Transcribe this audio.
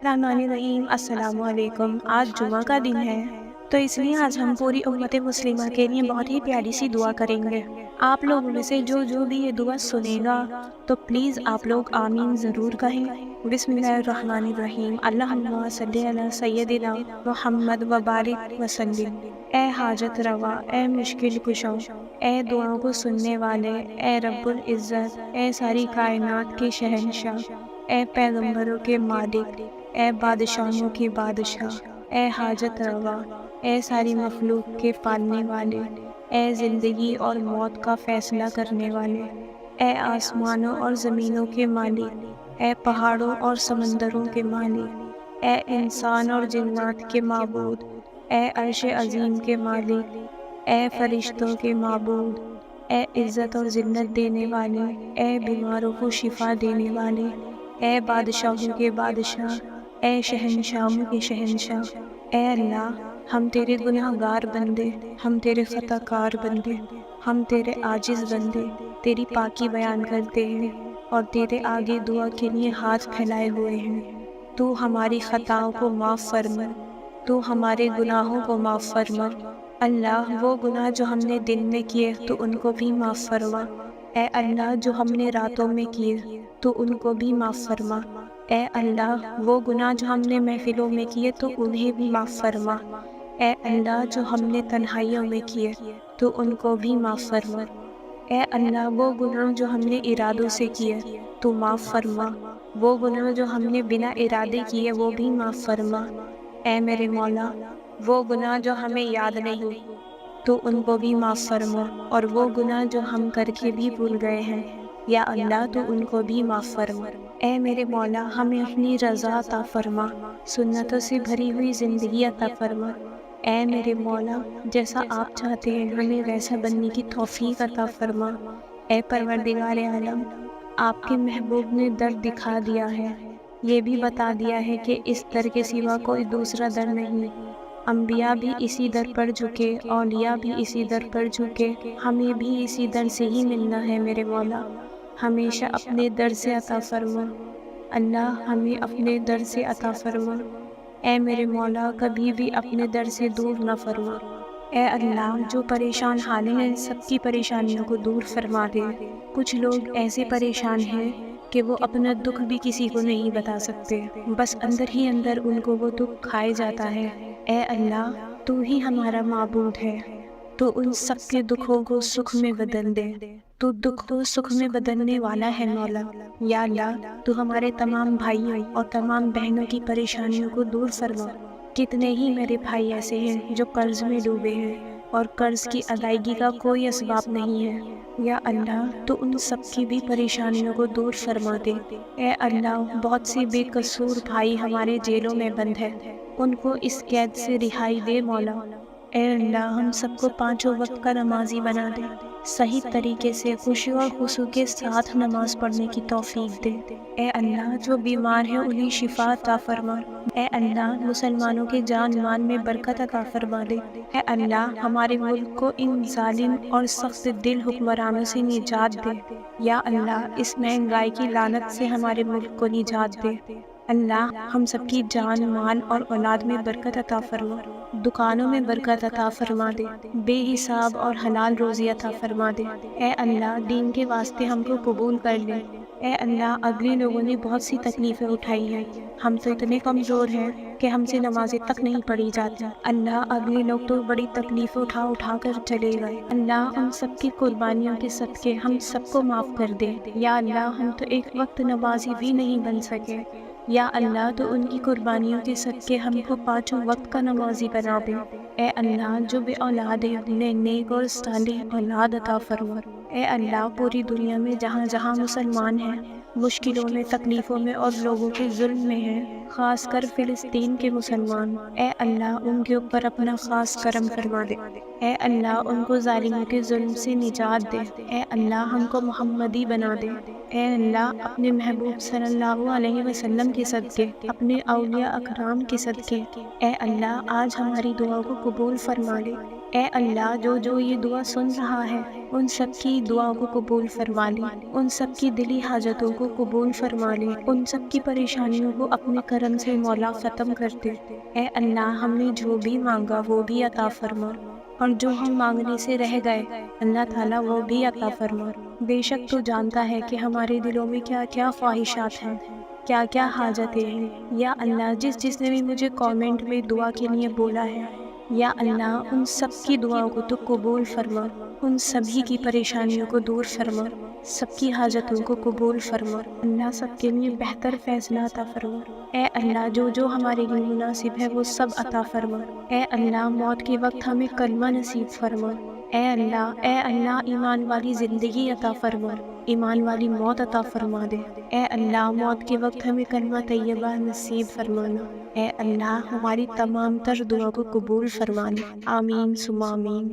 रहमान रहीम। अस्सलाम वालेकुम। आज जुमा का दिन है तो इसलिए आज हम पूरी उम्मत मुस्लिमा के लिए बहुत ही प्यारी सी दुआ करेंगे। आप लोगों में से जो भी ये दुआ सुनेगा तो प्लीज़ आप लोग आमीन ज़रूर कहें। बिस्मिल्लाहिर्रहमानिर्रहीम। अल्लाहुम्मा सल्ली अला सय्यदिना मुहम्मद व बारिक वसल्लिम। ए हाजत रवा, ए मुश्किल कुशा, ए दुआओं को सुनने वाले, ए रब्बुल इज़्ज़त, ए सारी कायनात के शहंशाह, ए पैगंबरों के मालिक, ए बादशाहों की बादशाह, ए हाजत रवा, ए सारी मखलूक के पालने वाले, ए ज़िंदगी और मौत का फ़ैसला करने वाले, ए आसमानों और ज़मीनों के मालिक, ए पहाड़ों और समंदरों के मालिक, ए इंसान और जिन्नात के माबूद, ए अर्श अज़ीम के मालिक, ए फरिश्तों के माबूद, ए इज़्ज़त और ज़िल्लत देने वाले, ए बीमारों को शिफा देने वाले, ए बादशाहों के बादशाह, ए शहंशाहों के शहंशाह, ए अल्लाह, हम तेरे गुनहगार बंदे, हम तेरे ख़ताकार बंदे, हम तेरे आजिज़ बंदे तेरी पाकी बयान करते हैं और तेरे आगे दुआ के लिए हाथ फैलाए हुए हैं। तू हमारी ख़ताओं को माफ़ फरमा, तू हमारे गुनाहों को माफ़ फरमा। अल्लाह, वो गुनाह जो हमने दिन में किए तो उनको भी माफ़ फरमा। ए अल्लाह, जो हमने रातों में किए तो उनको भी माफ़ फरमा। ए अल्लाह, वो गुनाह जो हमने महफिलों में किए तो उन्हें भी माफ़ फरमा। ए अल्लाह, जो हमने तन्हाइयों में किए तो उनको भी माफ़ फरमा। ए अल्लाह, वो गुनाह जो हमने इरादों से किए तो माफ़ फरमा। वो गुनाह जो हमने बिना इरादे किए वो भी माफ़ फरमा। ए मेरे मौला, वो गुनाह जो हमें याद नहीं तो उनको भी माफ़ फरमा, और वो गुनाह जो हम करके भी भूल गए हैं या अल्लाह तो उनको भी माफ़ फरमा। ए मेरे मौला, हमें अपनी रज़ा अता फरमा, सुन्नतों से भरी हुई ज़िंदगी अता फरमा। ए मेरे मौला, जैसा आप चाहते हैं हमें वैसा बनने की तौफ़ीक़ अता फरमा। ए परवरदिगार आलम, आपके महबूब ने दर दिखा दिया है, ये भी बता दिया है कि इस दर के सिवा कोई दूसरा दर नहीं। अम्बिया भी इसी दर पर झुके, औलिया भी इसी दर पर झुके, हमें भी इसी दर से ही मिलना है। मेरे मौला, हमेशा अपने दर से अता फरमा। अल्लाह, हमें अपने दर से अता फरमा। ए मेरे मौला, कभी भी अपने दर से दूर न फरमा। ए अल्लाह, जो परेशान हाल हैं सबकी परेशानियों को दूर फरमा दे। कुछ लोग ऐसे परेशान हैं कि वो अपना दुख भी किसी को नहीं बता सकते, बस अंदर ही अंदर उनको वो दुख खाए जाता है। ए अल्लाह, तू ही हमारा माबूद है, तो उन सब के दुखों को सुख में बदल दे। तू दुख को सुख में बदलने वाला है मौला। या अल्लाह, तू हमारे तमाम भाइयों और तमाम बहनों की परेशानियों को दूर फरमा। कितने ही मेरे भाई ऐसे हैं जो कर्ज में डूबे हैं और कर्ज की अदायगी का कोई असबाब नहीं है। या अल्लाह, तो उन सब की भी परेशानियों को दूर फरमा दे। ए अल्लाह, बहुत से बेकसूर भाई हमारे जेलों में बंद है, उनको इस कैद से रिहाई दे मौला। ए अल्लाह, हम सबको पाँचों वक्त का नमाजी बना दे, सही तरीके से खुशी और खुशू के साथ नमाज पढ़ने की तौफीक दे। ए अल्लाह, जो बीमार है उन्हें शिफा अता फरमा। ए अल्लाह, मुसलमानों के जान मान में बरकत अता फरमा दे। ए अल्लाह, हमारे मुल्क को इन जालिम और सख्त दिल हुक्मरानों से निजात दे। या अल्लाह, इस महंगाई की लानत से हमारे मुल्क को निजात दे। अल्लाह, हम सबकी जान माल और औलाद में बरकत अता फरमा, दुकानों में बरकत अता फरमा दे, बेहिसाब और हलाल रोज़ी अता फरमा दे। ए अल्लाह, दीन के वास्ते हमको कबूल कर ले। ए अल्लाह, अगले लोगों ने बहुत सी तकलीफ़ें उठाई हैं, हम तो इतने कमज़ोर हैं कि हमसे नमाज़ें तक नहीं पढ़ी जाती। अल्लाह, अगले लोग तो बड़ी तकलीफ़ें उठा कर चले गए। अल्लाह, हम सब की कुर्बानियों के सदक़े हम सबको माफ़ कर दे। या अल्लाह, हम तो एक वक्त नमाजी भी नहीं बन सके। या अल्लाह, तो उनकी कुर्बानियों के सदक़े हमको पाँचों वक्त का नमाजी बना दे। ए अल्लाह, जो बे औलाद है उन्हें नेक और सालिह औलाद अता फरमा। ए अल्लाह, पूरी दुनिया में जहाँ जहाँ मुसलमान हैं मुश्किलों में, तकलीफ़ों में और लोगों के जुल्म में हैं, ख़ास कर फ़िलिस्तीन के मुसलमान, ए अल्लाह, उनके ऊपर अपना ख़ास करम फरमा दे। اے اللہ ان کو ظالموں کے ظلم سے نجات دے۔ اے اللہ ہم کو محمدی بنا دے۔ اے اللہ اپنے محبوب صلی اللہ علیہ وسلم کے صدقے، اپنے اولیاء اکرام کے صدقے، اے اللہ آج ہماری دعا کو قبول فرما لے۔ اے اللہ جو یہ دعا سن رہا ہے ان سب کی دعا کو قبول فرما لے، ان سب کی دلی حاجتوں کو قبول فرما لے، ان سب کی پریشانیوں کو اپنے کرم سے مولا ختم کر دے۔ اے اللہ ہم نے جو بھی مانگا وہ بھی عطا فرما، اور جو ہم مانگنے سے رہ گئے اللہ تعالیٰ وہ بھی عطا فرما۔ بے شک تو جانتا ہے کہ ہمارے دلوں میں کیا کیا خواہشات ہیں، کیا کیا حاجتیں ہیں۔ یا اللہ جس نے بھی مجھے کامنٹ میں دعا کے لیے بولا ہے، یا اللہ ان سب کی دعاؤں کو تو قبول فرما، ان سبھی کی پریشانیوں کو دور فرما، سب کی حاجتوں کو قبول فرما۔ اللہ سب کے لیے بہتر فیصلہ عطا فرما۔ اے اللہ جو ہمارے لیے مناسب ہے وہ سب عطا فرما۔ اے اللہ موت کے وقت ہمیں کلمہ نصیب فرما۔ اے اللہ ایمان والی زندگی عطا فرما، ایمان والی موت عطا فرما دے۔ اے اللہ موت کے وقت ہمیں کلمہ طیبہ نصیب فرمانا۔ اے اللہ ہماری تمام تر دعا کو قبول فرما لے۔ آمین ثم آمین۔